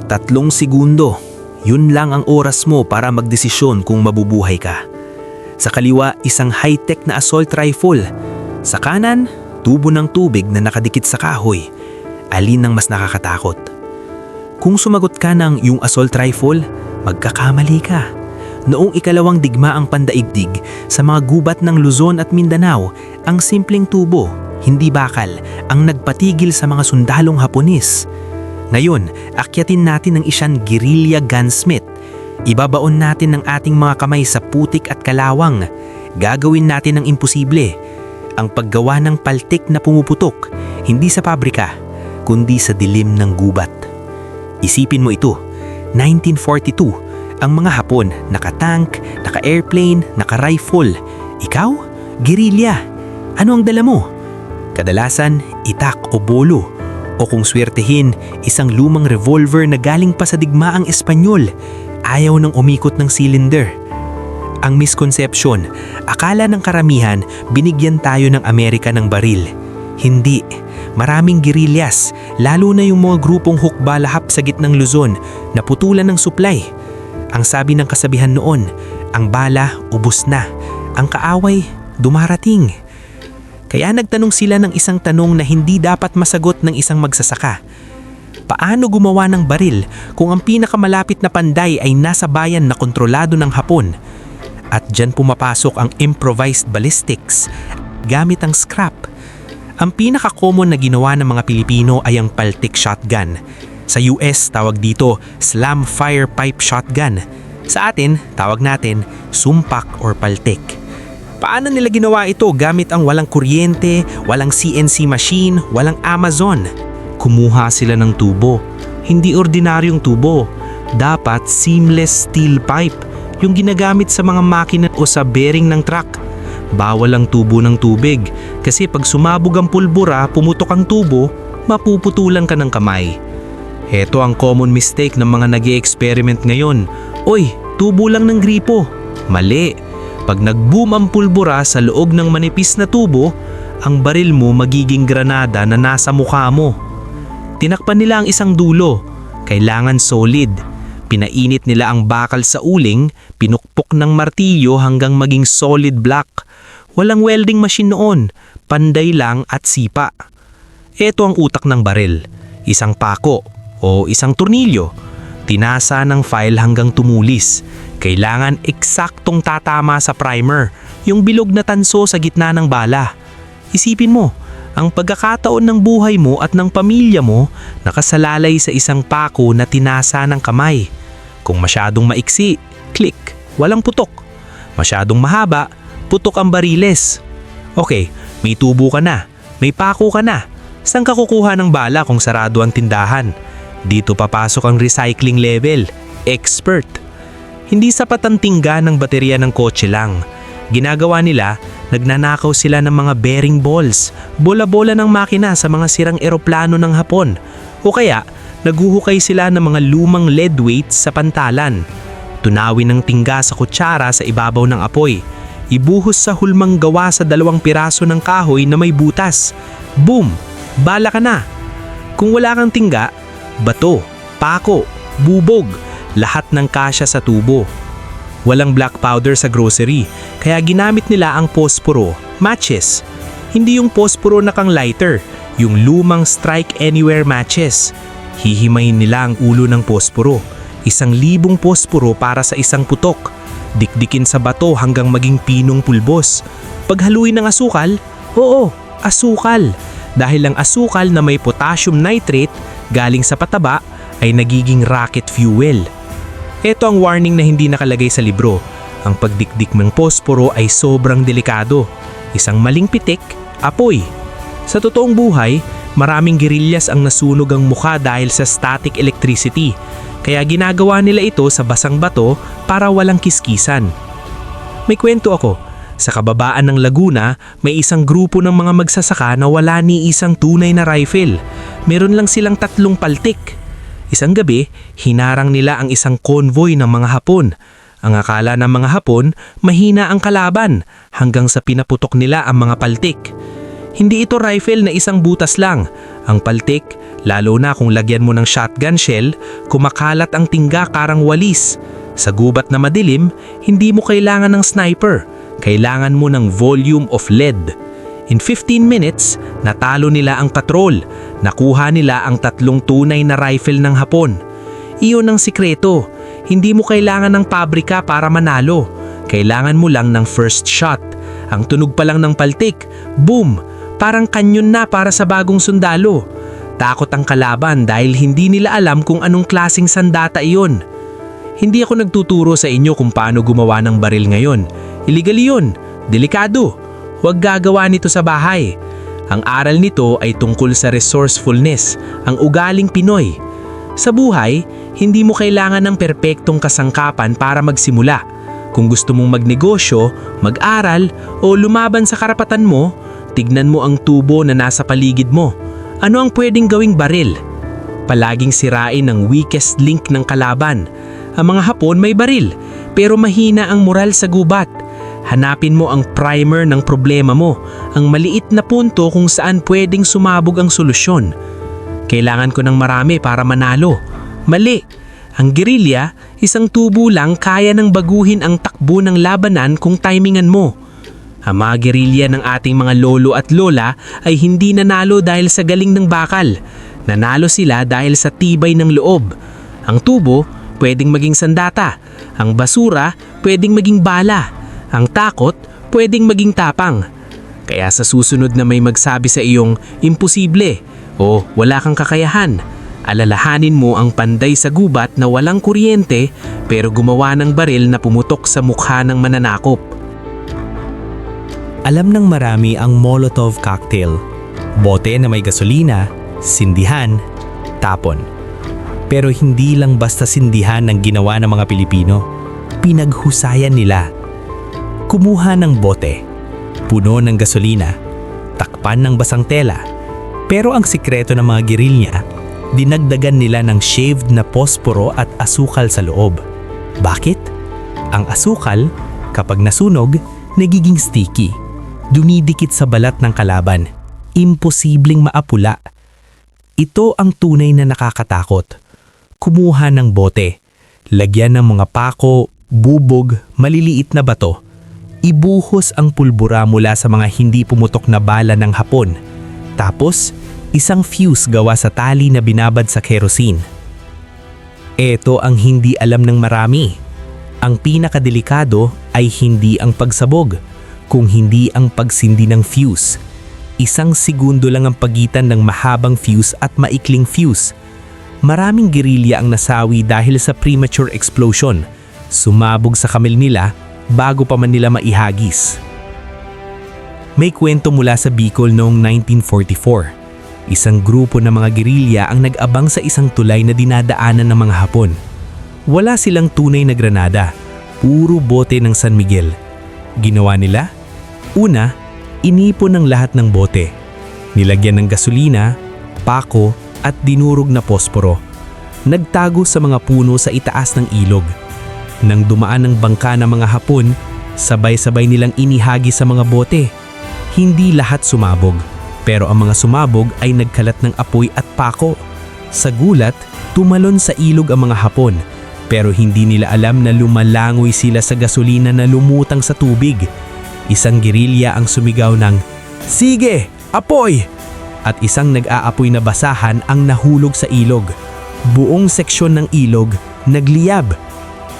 3 segundo. Yun lang ang oras mo para magdesisyon kung mabubuhay ka. Sa kaliwa, isang high-tech na assault rifle. Sa kanan, tubo ng tubig na nakadikit sa kahoy. Alin ang mas nakakatakot? Kung sumagot ka ng yung assault rifle, magkakamali ka. Noong ikalawang digmaang pandaigdig, sa mga gubat ng Luzon at Mindanao, ang simpleng tubo, hindi bakal, ang nagpatigil sa mga sundalong Hapones. Ngayon, akyatin natin ang isang guerrilla gunsmith. Ibabaon natin ang ating mga kamay sa putik at kalawang. Gagawin natin ang imposible. Ang paggawa ng paltik na pumuputok, hindi sa pabrika, kundi sa dilim ng gubat. Isipin mo ito, 1942, ang mga Hapon, naka-tank, naka-airplane, naka-rifle. Ikaw, guerrilla. Ano ang dala mo? Kadalasan, itak o bolo. O kung swertehin, isang lumang revolver na galing pa sa digmaang Espanyol. Ayaw nang umikot ng cylinder. Ang misconception, akala ng karamihan binigyan tayo ng Amerika ng baril. Hindi. Maraming guerrillas, lalo na yung mga grupong hukbalahap sa gitnang Luzon, naputulan ng supply. Ang sabi ng kasabihan noon, ang bala ubos na, ang kaaway dumarating. Kaya nagtanong sila ng isang tanong na hindi dapat masagot ng isang magsasaka. Paano gumawa ng baril kung ang pinakamalapit na panday ay nasa bayan na kontrolado ng Hapon? At dyan pumapasok ang improvised ballistics, gamit ang scrap. Ang pinaka-common na ginawa ng mga Pilipino ay ang paltik shotgun. Sa US, tawag dito slam fire pipe shotgun. Sa atin, tawag natin sumpak or paltik. Paano nila ginawa ito gamit ang walang kuryente, walang CNC machine, walang Amazon? Kumuha sila ng tubo. Hindi ordinaryong tubo. Dapat seamless steel pipe, yung ginagamit sa mga makina o sa bearing ng truck. Bawal ang tubo ng tubig kasi pag sumabog ang pulbura, pumutok ang tubo, mapuputulan ka ng kamay. Heto ang common mistake ng mga nag-e-experiment ngayon. Oy, tubo lang ng gripo. Mali. Pag nag-boom ang pulbura sa loob ng manipis na tubo, ang baril mo magiging granada na nasa mukha mo. Tinakpan nila ang isang dulo. Kailangan solid. Pinainit nila ang bakal sa uling, pinukpok ng martilyo hanggang maging solid block. Walang welding machine noon, panday lang at sipa. Ito ang utak ng baril. Isang pako o isang tornilyo. Tinasa ng file hanggang tumulis. Kailangan eksaktong tatama sa primer, yung bilog na tanso sa gitna ng bala. Isipin mo, ang pagkakataon ng buhay mo at ng pamilya mo nakasalalay sa isang pako na tinasa ng kamay. Kung masyadong maiksi, click, walang putok. Masyadong mahaba, putok ang bariles. Okay, may tubo ka na, may pako ka na. Saan ka kukuha ng bala kung sarado ang tindahan? Dito papasok ang recycling level, expert. Hindi sapat ang tingga ng baterya ng kotse lang. Ginagawa nila, nagnanakaw sila ng mga bearing balls, bola-bola ng makina sa mga sirang eroplano ng Hapon. O kaya, naghuhukay sila ng mga lumang lead weights sa pantalan. Tunawin ng tingga sa kutsara sa ibabaw ng apoy. Ibuhos sa hulmang gawa sa 2 piraso ng kahoy na may butas. Boom! Bala ka na! Kung wala kang tingga, bato, pako, bubog, lahat ng kasya sa tubo. Walang black powder sa grocery, kaya ginamit nila ang posporo, matches. Hindi yung posporo na kang lighter, yung lumang strike anywhere matches. Hihimayin nila ang ulo ng posporo, 1,000 posporo para sa isang putok. Dikdikin sa bato hanggang maging pinong pulbos. Paghaluin ng asukal, oo, asukal. Dahil ang asukal na may potassium nitrate galing sa pataba ay nagiging rocket fuel. Ito ang warning na hindi nakalagay sa libro. Ang pagdikdik ng posporo ay sobrang delikado. Isang maling pitik, apoy. Sa totoong buhay, maraming guerrillas ang nasunog ang mukha dahil sa static electricity. Kaya ginagawa nila ito sa basang bato para walang kiskisan. May kwento ako. Sa kababaan ng Laguna, may isang grupo ng mga magsasaka na wala ni isang tunay na rifle. Meron lang silang 3 paltik. Isang gabi, hinarang nila ang isang convoy ng mga Hapon. Ang akala ng mga Hapon, mahina ang kalaban hanggang sa pinaputok nila ang mga paltik. Hindi ito rifle na isang butas lang. Ang paltik, Lalo na kung lagyan mo ng shotgun shell, kumakalat ang tingga karang walis. Sa gubat na madilim, hindi mo kailangan ng sniper. Kailangan mo ng volume of lead. In 15 minutes, natalo nila ang patrol. Nakuha nila ang 3 tunay na rifle ng Hapon. Iyon ang sikreto. Hindi mo kailangan ng pabrika para manalo. Kailangan mo lang ng first shot. Ang tunog pa lang ng paltik, boom! Parang kanyon na para sa bagong sundalo. Takot ang kalaban dahil hindi nila alam kung anong klaseng sandata iyon. Hindi ako nagtuturo sa inyo kung paano gumawa ng baril ngayon. Illegal yun. Delikado. Huwag gagawa nito sa bahay. Ang aral nito ay tungkol sa resourcefulness, ang ugaling Pinoy. Sa buhay, hindi mo kailangan ng perpektong kasangkapan para magsimula. Kung gusto mong magnegosyo, mag-aral, o lumaban sa karapatan mo, tignan mo ang tubo na nasa paligid mo. Ano ang pwedeng gawing baril? Palaging sirain ang weakest link ng kalaban. Ang mga Hapon may baril, pero mahina ang moral sa gubat. Hanapin mo ang primer ng problema mo, ang maliit na punto kung saan pwedeng sumabog ang solusyon. Kailangan ko ng marami para manalo. Mali. Ang gerilya, isang tubo lang kaya nang baguhin ang takbo ng labanan kung timingan mo. Ang mga gerilya ng ating mga lolo at lola ay hindi nanalo dahil sa galing ng bakal. Nanalo sila dahil sa tibay ng loob. Ang tubo, pwedeng maging sandata. Ang basura, pwedeng maging bala. Ang takot, pwedeng maging tapang. Kaya sa susunod na may magsabi sa iyong imposible o wala kang kakayahan, alalahanin mo ang panday sa gubat na walang kuryente pero gumawa ng baril na pumutok sa mukha ng mananakop. Alam ng marami ang Molotov cocktail. Bote na may gasolina, sindihan, tapon. Pero hindi lang basta sindihan ang ginawa ng mga Pilipino. Pinaghusayan nila. Kumuha ng bote, puno ng gasolina, takpan ng basang tela. Pero ang sikreto ng mga gerilya, dinagdagan nila ng shaved na posporo at asukal sa loob. Bakit? Ang asukal, kapag nasunog, nagiging sticky. Dumidikit sa balat ng kalaban. Imposibleng maapula. Ito ang tunay na nakakatakot. Kumuha ng bote, lagyan ng mga pako, bubog, maliliit na bato. Ibuhos ang pulbura mula sa mga hindi pumutok na bala ng Hapon. Tapos, isang fuse gawa sa tali na binabad sa kerosene. Ito ang hindi alam ng marami. Ang pinakadelikado ay hindi ang pagsabog, kung hindi ang pagsindi ng fuse. 1 segundo lang ang pagitan ng mahabang fuse at maikling fuse. Maraming gerilya ang nasawi dahil sa premature explosion. Sumabog sa kamil nila bago pa man nila maihagis. May kwento mula sa Bicol noong 1944. Isang grupo ng mga gerilya ang nag-abang sa isang tulay na dinadaanan ng mga Hapon. Wala silang tunay na granada, puro bote ng San Miguel. Ginawa nila? Una, inipon ng lahat ng bote. Nilagyan ng gasolina, pako at dinurog na posporo. Nagtago sa mga puno sa itaas ng ilog. Nang dumaan ng bangka ng mga Hapon, sabay-sabay nilang inihagi sa mga bote. Hindi lahat sumabog, pero ang mga sumabog ay nagkalat ng apoy at pako. Sa gulat, tumalon sa ilog ang mga Hapon, pero hindi nila alam na lumalangoy sila sa gasolina na lumutang sa tubig. Isang gerilya ang sumigaw ng, "Sige, apoy!" At isang nag-aapoy na basahan ang nahulog sa ilog. Buong seksyon ng ilog nagliyab.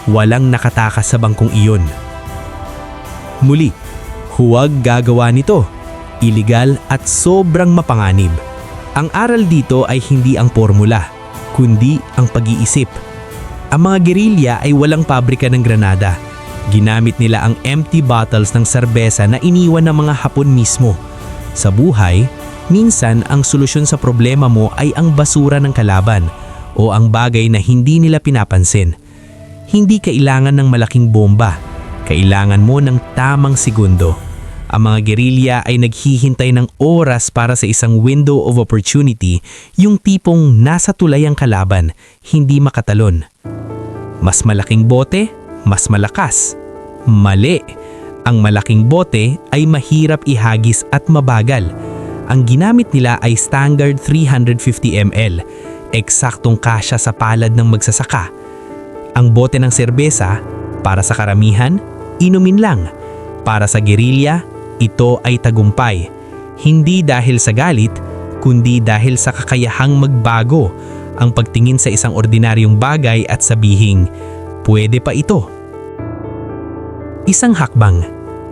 Walang nakatakas sa bangkong iyon. Muli, huwag gagawa nito. Iligal at sobrang mapanganib. Ang aral dito ay hindi ang formula, kundi ang pag-iisip. Ang mga gerilya ay walang pabrika ng granada. Ginamit nila ang empty bottles ng serbesa na iniwan ng mga Hapon mismo. Sa buhay, minsan ang solusyon sa problema mo ay ang basura ng kalaban o ang bagay na hindi nila pinapansin. Hindi kailangan ng malaking bomba. Kailangan mo ng tamang segundo. Ang mga gerilya ay naghihintay ng oras para sa isang window of opportunity, yung tipong nasa tulay ang kalaban, hindi makatalon. Mas malaking bote, mas malakas. Mali. Ang malaking bote ay mahirap ihagis at mabagal. Ang ginamit nila ay standard 350 ml, eksaktong kasya sa palad ng magsasaka. Ang bote ng serbesa, para sa karamihan, inumin lang. Para sa gerilya, ito ay tagumpay. Hindi dahil sa galit, kundi dahil sa kakayahang magbago ang pagtingin sa isang ordinaryong bagay at sabihing, pwede pa ito. Isang hakbang,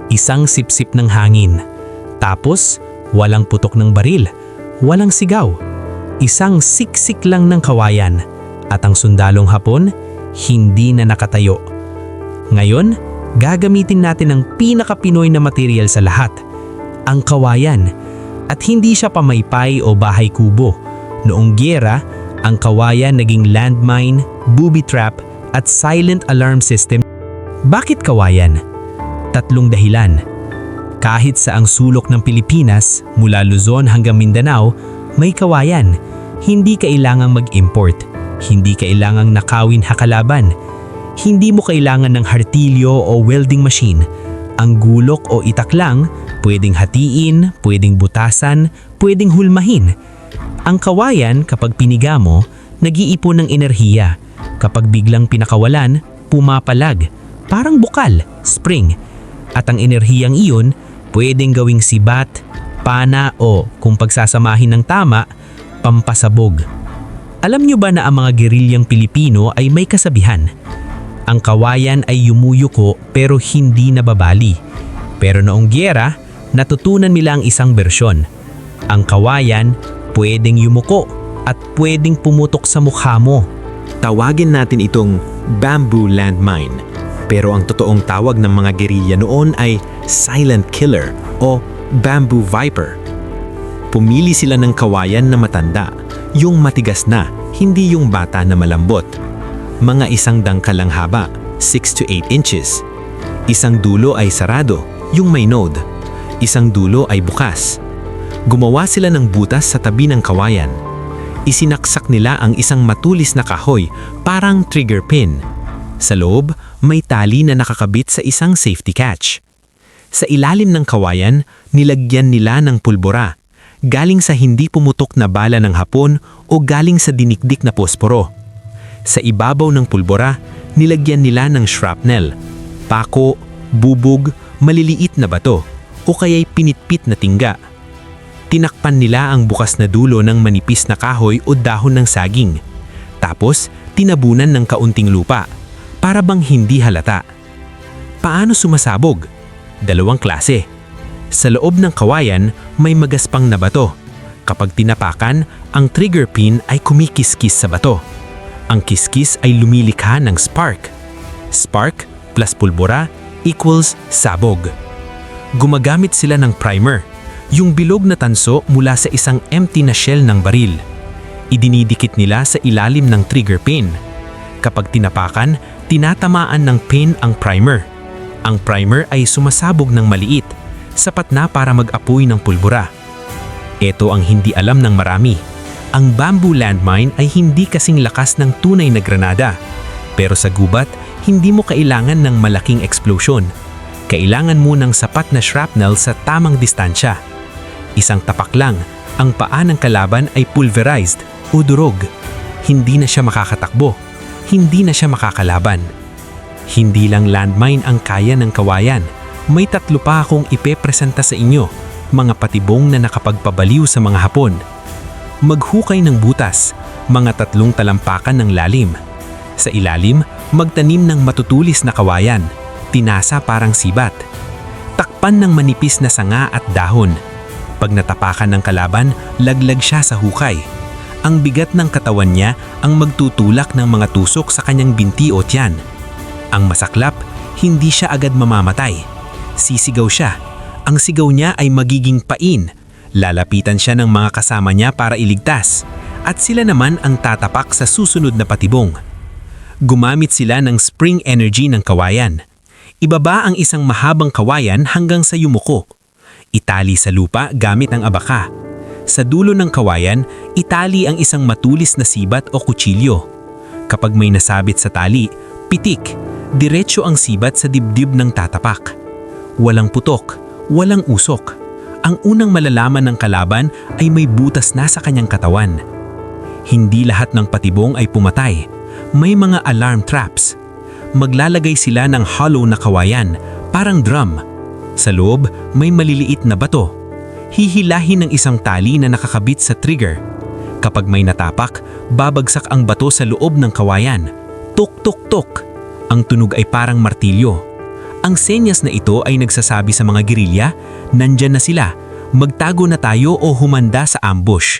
isang sipsip ng hangin. Tapos, walang putok ng baril, walang sigaw. Isang siksik lang ng kawayan at ang sundalong Hapon hindi na nakatayo. Ngayon, gagamitin natin ang pinaka-Pinoy na material sa lahat, ang kawayan. At hindi siya pamaypay o bahay kubo. Noong giyera, ang kawayan naging landmine, booby trap at silent alarm system. Bakit kawayan? 3 dahilan. Kahit sa ang sulok ng Pilipinas, mula Luzon hanggang Mindanao, may kawayan. Hindi kailangang mag-import. Hindi kailangang nakawin hakalaban. Hindi mo kailangan ng hartilyo o welding machine. Ang gulok o itak lang, pwedeng hatiin, pwedeng butasan, pwedeng hulmahin. Ang kawayan, kapag piniga mo, nag-iipon ng enerhiya. Kapag biglang pinakawalan, pumapalag. Parang bukal, spring. At ang enerhiyang iyon, pwedeng gawing sibat, pana o, kung pagsasamahin ng tama, pampasabog. Alam nyo ba na ang mga gerilyang Pilipino ay may kasabihan? Ang kawayan ay yumuyuko pero hindi nababali. Pero noong giyera, natutunan nila ang isang bersyon. Ang kawayan pwedeng yumuko at pwedeng pumutok sa mukha mo. Tawagin natin itong bamboo landmine. Pero ang totoong tawag ng mga gerilya noon ay silent killer o bamboo viper. Pumili sila ng kawayan na matanda, yung matigas na, hindi yung bata na malambot. Mga isang dangkal lang haba, 6 to 8 inches. Isang dulo ay sarado, yung may node. Isang dulo ay bukas. Gumawa sila ng butas sa tabi ng kawayan. Isinaksak nila ang isang matulis na kahoy, parang trigger pin. Sa loob, may tali na nakakabit sa isang safety catch. Sa ilalim ng kawayan, nilagyan nila ng pulbura, galing sa hindi pumutok na bala ng Hapon o galing sa dinikdik na posporo. Sa ibabaw ng pulbura, nilagyan nila ng shrapnel, pako, bubog, maliliit na bato, o kaya'y pinitpit na tingga. Tinakpan nila ang bukas na dulo ng manipis na kahoy o dahon ng saging. Tapos, tinabunan ng kaunting lupa, para bang hindi halata. Paano sumasabog? 2 klase. Sa loob ng kawayan, may magaspang na bato. Kapag tinapakan, ang trigger pin ay kumikiskis sa bato. Ang kiskis ay lumilikha ng spark. Spark plus pulbura equals sabog. Gumagamit sila ng primer, yung bilog na tanso mula sa isang empty na shell ng baril. Idinidikit nila sa ilalim ng trigger pin. Kapag tinapakan, tinatamaan ng pin ang primer. Ang primer ay sumasabog ng maliit, sapat na para mag-apoy ng pulbura. Ito ang hindi alam ng marami. Ang bamboo landmine ay hindi kasing lakas ng tunay na granada. Pero sa gubat, hindi mo kailangan ng malaking eksplosyon. Kailangan mo ng sapat na shrapnel sa tamang distansya. Isang tapak lang, ang paa ng kalaban ay pulverized o durog. Hindi na siya makakatakbo. Hindi na siya makakalaban. Hindi lang landmine ang kaya ng kawayan. May 3 pa akong ipepresenta sa inyo, mga patibong na nakapagpabaliw sa mga Hapon. Maghukay ng butas, mga 3 talampakan ng lalim. Sa ilalim, magtanim ng matutulis na kawayan, tinasa parang sibat. Takpan ng manipis na sanga at dahon. Pag natapakan ng kalaban, laglag siya sa hukay. Ang bigat ng katawan niya ang magtutulak ng mga tusok sa kanyang binti o tiyan. Ang masaklap, hindi siya agad mamamatay. Sisigaw siya. Ang sigaw niya ay magiging pain. Lalapitan siya ng mga kasama niya para iligtas. At sila naman ang tatapak sa susunod na patibong. Gumamit sila ng spring energy ng kawayan. Ibaba ang isang mahabang kawayan hanggang sa yumuko. Itali sa lupa gamit ang abaka. Sa dulo ng kawayan, itali ang isang matulis na sibat o kutsilyo. Kapag may nasabit sa tali, pitik, diretso ang sibat sa dibdib ng tatapak. Walang putok, walang usok. Ang unang malalaman ng kalaban ay may butas na sa kanyang katawan. Hindi lahat ng patibong ay pumatay. May mga alarm traps. Maglalagay sila ng hollow na kawayan, parang drum. Sa loob, may maliliit na bato. Hihilahin ng isang tali na nakakabit sa trigger. Kapag may natapak, babagsak ang bato sa loob ng kawayan. Tuk tuk tuk. Ang tunog ay parang martilyo. Ang senyas na ito ay nagsasabi sa mga gerilya, nandyan na sila, magtago na tayo o humanda sa ambush.